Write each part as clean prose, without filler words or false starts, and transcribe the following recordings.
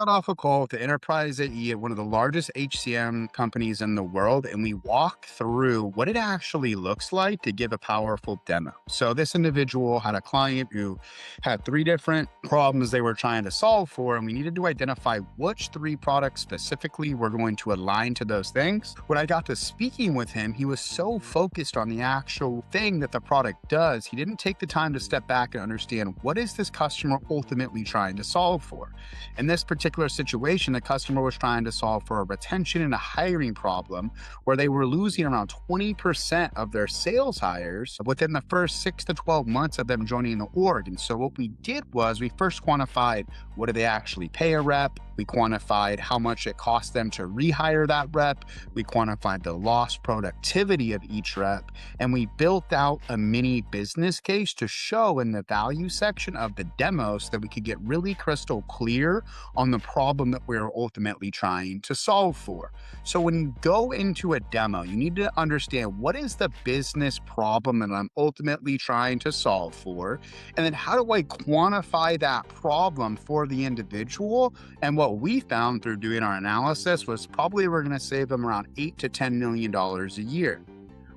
Got off a call with the enterprise AE at one of the largest HCM companies in the world, and we walk through what it actually looks like to give a powerful demo. So this individual had a client who had three different problems they were trying to solve for, and we needed to identify which three products specifically were going to align to those things. When I got to speaking with him, he was so focused on the actual thing that the product does, he didn't take the time to step back and understand what is this customer ultimately trying to solve for. In this particular situation, the customer was trying to solve for a retention and a hiring problem where they were losing around 20% of their sales hires within the first 6 to 12 months of them joining the org. And so what we did was we first quantified what do they actually pay a rep. We quantified how much it cost them to rehire that rep. We quantified the lost productivity of each rep. And we built out a mini business case to show in the value section of the demo so that we could get really crystal clear on the problem that we're ultimately trying to solve for. So when you go into a demo, you need to understand what is the business problem that I'm ultimately trying to solve for, and then how do I quantify that problem for the individual. And what we found through doing our analysis was probably we're going to save them around $8 to $10 million a year.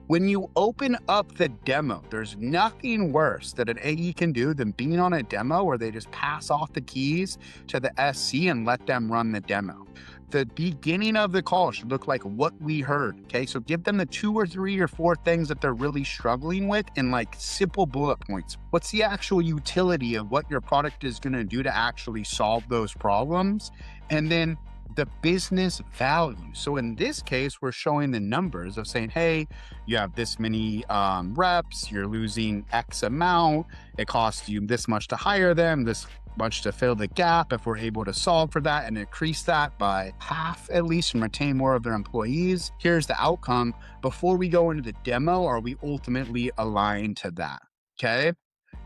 When you open up the demo, there's nothing worse that an AE can do than being on a demo where they just pass off the keys to the SC and let them run the demo. The beginning of the call should look like what we heard. Okay, so give them the 2 or 3 or 4 things that they're really struggling with in like simple bullet points. What's the actual utility of what your product is going to do to actually solve those problems? And then the business value. So in this case, we're showing the numbers of saying, hey, you have this many reps, you're losing X amount, it costs you this much to hire them, this much to fill the gap. If we're able to solve for that and increase that by half at least and retain more of their employees, here's the outcome. Before we go into the demo, are we ultimately aligned to that? Okay.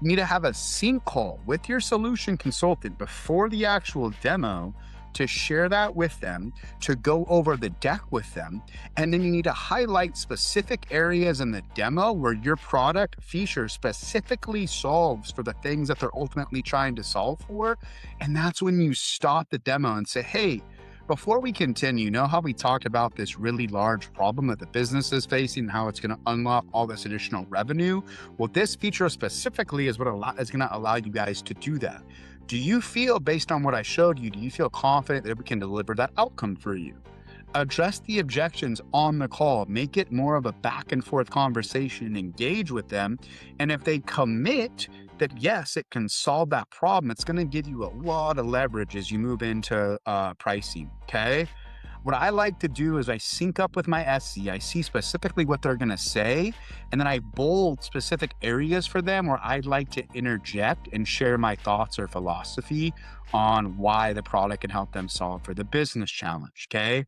You need to have a sync call with your solution consultant before the actual demo to share that with them, to go over the deck with them. And then you need to highlight specific areas in the demo where your product feature specifically solves for the things that they're ultimately trying to solve for. And that's when you stop the demo and say, hey, before we continue, you know how we talked about this really large problem that the business is facing and how it's going to unlock all this additional revenue? Well, this feature specifically is what is going to allow you guys to do that. Do you feel, based on what I showed you, do you feel confident that we can deliver that outcome for you? Address the objections on the call, make it more of a back and forth conversation and engage with them. And if they commit that, yes, it can solve that problem, it's going to give you a lot of leverage as you move into pricing. Okay. What I like to do is I sync up with my SC. I see specifically what they're going to say, and then I bold specific areas for them where I'd like to interject and share my thoughts or philosophy on why the product can help them solve for the business challenge. Okay.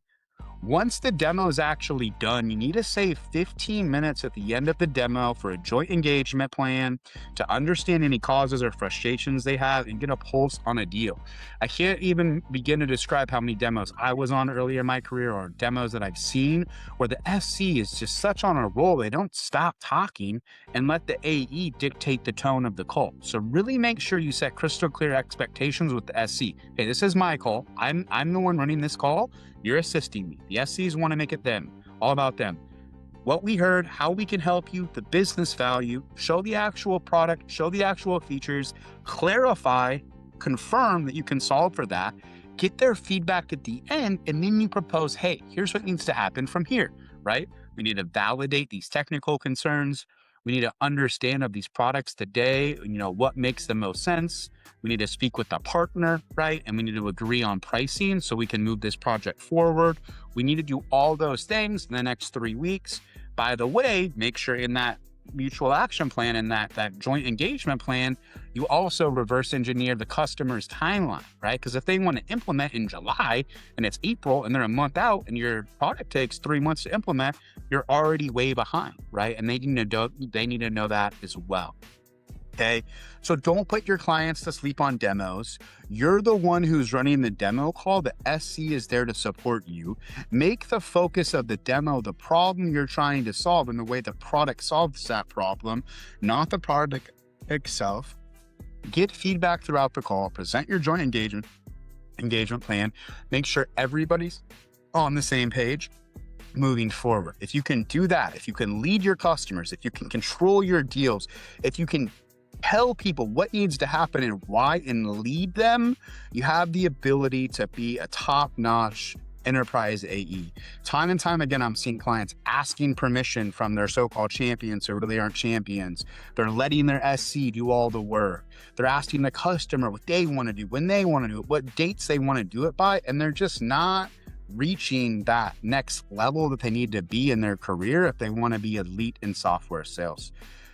Once the demo is actually done, you need to save 15 minutes at the end of the demo for a joint engagement plan to understand any causes or frustrations they have and get a pulse on a deal. I can't even begin to describe how many demos I was on earlier in my career or demos that I've seen where the SC is just such on a roll. They don't stop talking and let the AE dictate the tone of the call. So really make sure you set crystal clear expectations with the SC. Hey, this is my call. I'm the one running this call. You're assisting me. The SCs want to make it them, all about them. What we heard, how we can help you, the business value, show the actual product, show the actual features, clarify, confirm that you can solve for that, get their feedback at the end, and then you propose, hey, here's what needs to happen from here, right? We need to validate these technical concerns. We need to understand of these products today, what makes the most sense. We need to speak with the partner, right? And we need to agree on pricing so we can move this project forward. We need to do all those things in the next 3 weeks. By the way, make sure in that mutual action plan and that joint engagement plan, you also reverse engineer the customer's timeline, right? Because if they want to implement in July and it's April and they're a month out and your product takes 3 months to implement, you're already way behind, right? And they need to know that as well. Okay. So don't put your clients to sleep on demos. You're the one who's running the demo call. The SC is there to support you. Make the focus of the demo the problem you're trying to solve and the way the product solves that problem, not the product itself. Get feedback throughout the call, present your joint engagement, engagement plan. Make sure everybody's on the same page moving forward. If you can do that, if you can lead your customers, if you can control your deals, if you can tell people what needs to happen and why and lead them, you have the ability to be a top-notch enterprise AE. Time and time again, I'm seeing clients asking permission from their so-called champions who really aren't champions. They're letting their SC do all the work. They're asking the customer what they want to do, when they want to do it, what dates they want to do it by, and they're just not reaching that next level that they need to be in their career if they want to be elite in software sales.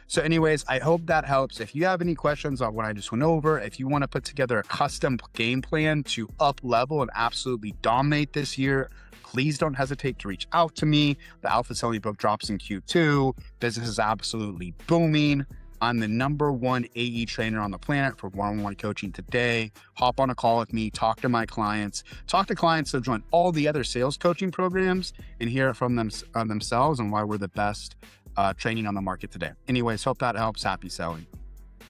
So anyways, I hope that helps. If you have any questions on what I just went over, if you want to put together a custom game plan to up level and absolutely dominate this year, please don't hesitate to reach out to me. The Alpha Selling book drops in Q2. Business is absolutely booming. I'm the #1 AE trainer on the planet for one-on-one coaching today. Hop on a call with me, talk to my clients, talk to clients that join all the other sales coaching programs and hear it from them themselves and why we're the best training on the market today. Anyways, hope that helps. Happy selling.